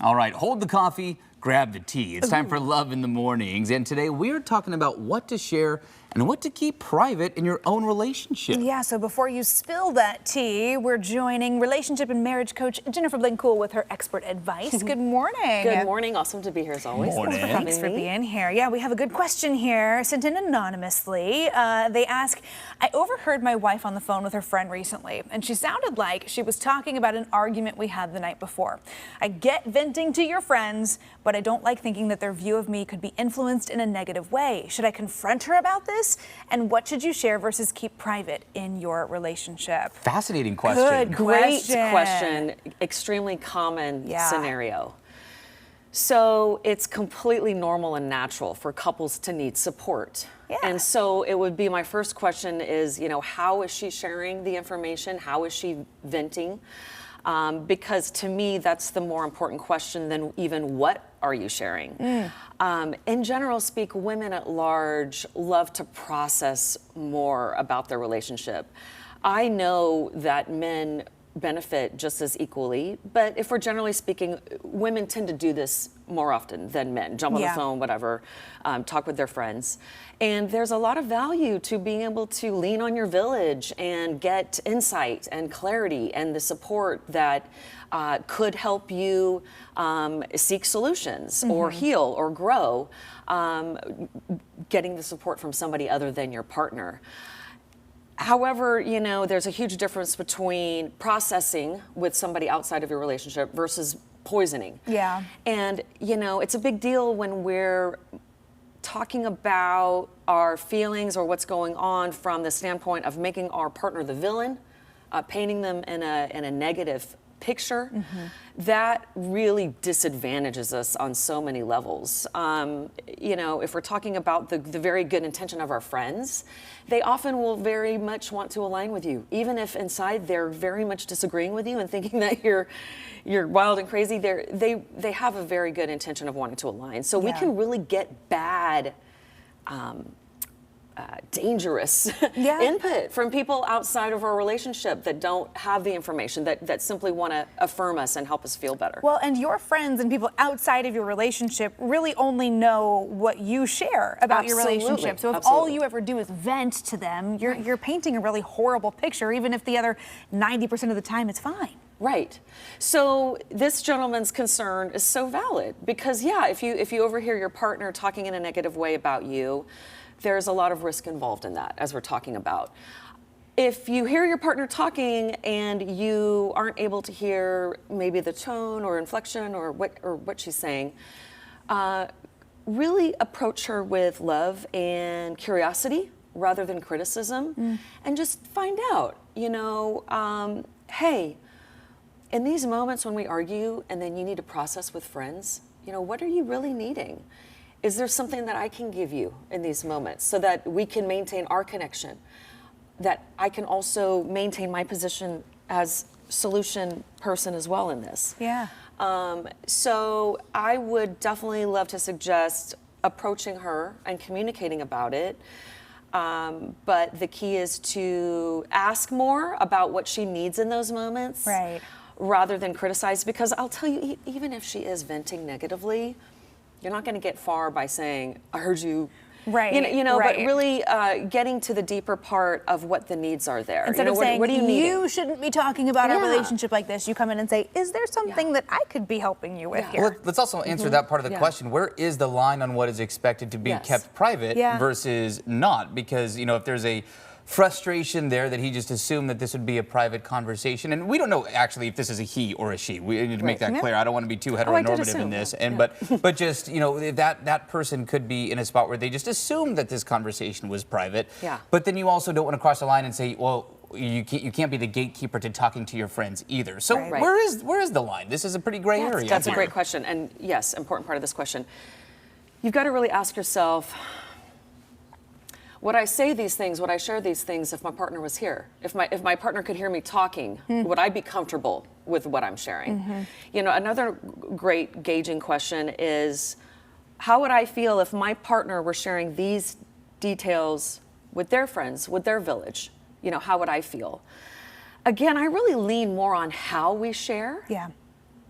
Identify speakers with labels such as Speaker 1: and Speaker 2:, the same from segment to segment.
Speaker 1: All right, hold the coffee, grab the tea. It's time for Love in the Mornings. And today we're talking about what to share and what to keep private in your own relationship.
Speaker 2: Yeah, so before you spill that tea, we're joining relationship and marriage coach Jennifer Blincool with her expert advice. Good morning.
Speaker 3: Good morning. Awesome to be here as always.
Speaker 1: Morning.
Speaker 2: Thanks for being here. Yeah, we have a good question here sent in anonymously. They ask, I overheard my wife on the phone with her friend recently, and she sounded like she was talking about an argument we had the night before. I get venting to your friends, but I don't like thinking that their view of me could be influenced in a negative way. Should I confront her about this? And what should you share versus keep private in your relationship?
Speaker 1: Fascinating question.
Speaker 2: Good
Speaker 3: Great question. Extremely common scenario. So it's completely normal and natural for couples to need support.
Speaker 2: Yeah.
Speaker 3: And so it would be my first question is, how is she sharing the information? How is she venting? Because to me, that's the more important question than even what are you sharing. In general speak, women at large love to process more about their relationship. I know that men benefit just as equally, but if we're generally speaking, women tend to do this more often than men. Jump on the phone, whatever, talk with their friends. And there's a lot of value to being able to lean on your village and get insight and clarity and the support that could help you seek solutions or heal or grow, getting the support from somebody other than your partner. However, there's a huge difference between processing with somebody outside of your relationship versus poisoning.
Speaker 2: Yeah.
Speaker 3: And, it's a big deal when we're talking about our feelings or what's going on from the standpoint of making our partner the villain, painting them in a negative picture. That really disadvantages us on so many levels. If we're talking about the very good intention of our friends, they often will very much want to align with you, even if inside they're very much disagreeing with you and thinking that you're wild and crazy. They have a very good intention of wanting to align. So we can really get bad, dangerous input from people outside of our relationship that don't have the information, that simply want to affirm us and help us feel better.
Speaker 2: Well, and your friends and people outside of your relationship really only know what you share about your relationship. So if all you ever do is vent to them, you're painting a really horrible picture, even if the other 90% of the time it's fine.
Speaker 3: Right. So this gentleman's concern is so valid because, if you overhear your partner talking in a negative way about you, there's a lot of risk involved in that, as we're talking about. If you hear your partner talking and you aren't able to hear maybe the tone or inflection or what she's saying, really approach her with love and curiosity rather than criticism, and just find out, hey, in these moments when we argue and then you need to process with friends, what are you really needing? Is there something that I can give you in these moments so that we can maintain our connection, that I can also maintain my position as solution person as well in this?
Speaker 2: Yeah.
Speaker 3: So I would definitely love to suggest approaching her and communicating about it. But the key is to ask more about what she needs in those moments.
Speaker 2: Right.
Speaker 3: Rather than criticize, because I'll tell you, even if she is venting negatively, you're not going to get far by saying, I heard you.
Speaker 2: Right.
Speaker 3: But really getting to the deeper part of what the needs are there.
Speaker 2: Instead of saying,
Speaker 3: what do you need?
Speaker 2: You shouldn't be talking about our relationship like this, you come in and say, is there something that I could be helping you with here?
Speaker 1: Well, let's also answer that part of the question. Where is the line on what is expected to be kept private versus not? Because, if there's a frustration there that he just assumed that this would be a private conversation, and we don't know actually if this is a he or a she. We need to make that clear. I don't want to be too heteronormative in this, but just that person could be in a spot where they just assumed that this conversation was private.
Speaker 3: Yeah.
Speaker 1: But then you also don't want to cross the line and say, well, you can't be the gatekeeper to talking to your friends either. So where is the line? This is a pretty gray area.
Speaker 3: That's a great question, and yes, important part of this question. You've got to really ask yourself, would I say these things, would I share these things if my partner was here? If my partner could hear me talking, would I be comfortable with what I'm sharing? Another great gauging question is, how would I feel if my partner were sharing these details with their friends, with their village? How would I feel? Again, I really lean more on how we share.
Speaker 2: Yeah.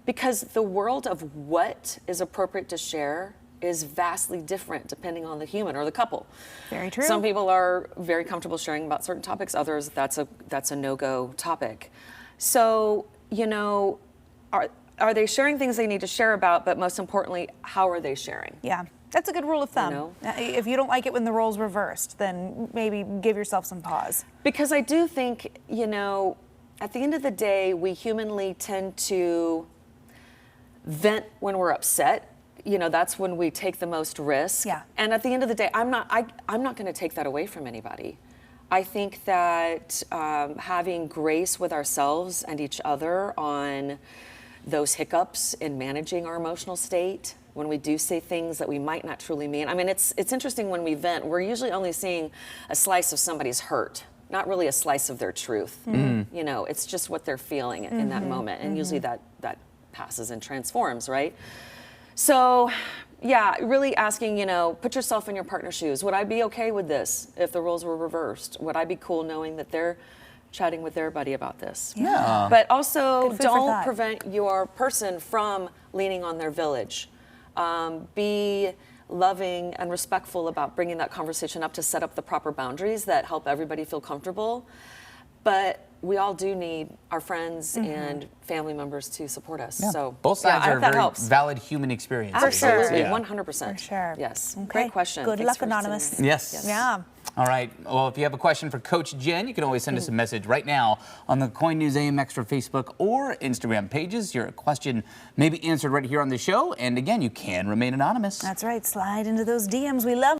Speaker 3: Because the world of what is appropriate to share is vastly different depending on the human or the couple.
Speaker 2: Very true.
Speaker 3: Some people are very comfortable sharing about certain topics, others that's a no-go topic. So, you know, are they sharing things they need to share about, but most importantly, how are they sharing?
Speaker 2: Yeah. That's a good rule of thumb.
Speaker 3: You know?
Speaker 2: If you don't like it when the role's reversed, then maybe give yourself some pause.
Speaker 3: Because I do think, you know, at the end of the day, we humanly tend to vent when we're upset. You know, that's when we take the most risk.
Speaker 2: Yeah.
Speaker 3: And at the end of the day, I'm not going to take that away from anybody. I think that having grace with ourselves and each other on those hiccups in managing our emotional state, when we do say things that we might not truly mean. I mean, it's interesting when we vent, we're usually only seeing a slice of somebody's hurt, not really a slice of their truth. Mm-hmm. You know, it's just what they're feeling in that moment. And usually that passes and transforms, right? So, yeah, really asking, you know, put yourself in your partner's shoes. Would I be okay with this if the roles were reversed? Would I be cool knowing that they're chatting with their buddy about this?
Speaker 2: Yeah.
Speaker 3: But also,
Speaker 2: Good food for
Speaker 3: don't
Speaker 2: thought.
Speaker 3: prevent your person from leaning on their village. Be loving and respectful about bringing that conversation up to set up the proper boundaries that help everybody feel comfortable. But we all do need our friends and family members to support us.
Speaker 1: Yeah.
Speaker 3: So
Speaker 1: both sides
Speaker 3: I
Speaker 1: are
Speaker 3: hope that
Speaker 1: very
Speaker 3: helps.
Speaker 1: valid human experiences.
Speaker 3: Absolutely,
Speaker 1: Yeah.
Speaker 3: 100%.
Speaker 2: For sure.
Speaker 3: Yes.
Speaker 2: Okay.
Speaker 3: Great question.
Speaker 2: Good
Speaker 3: Thanks
Speaker 2: luck,
Speaker 3: for
Speaker 2: Anonymous.
Speaker 3: sending it.
Speaker 1: Yes.
Speaker 2: Yeah.
Speaker 1: All right. Well, if you have a question for Coach Jen, you can always send us a message right now on the KOIN News AM Extra Facebook or Instagram pages. Your question may be answered right here on the show. And again, you can remain anonymous.
Speaker 2: That's right. Slide into those DMs. We love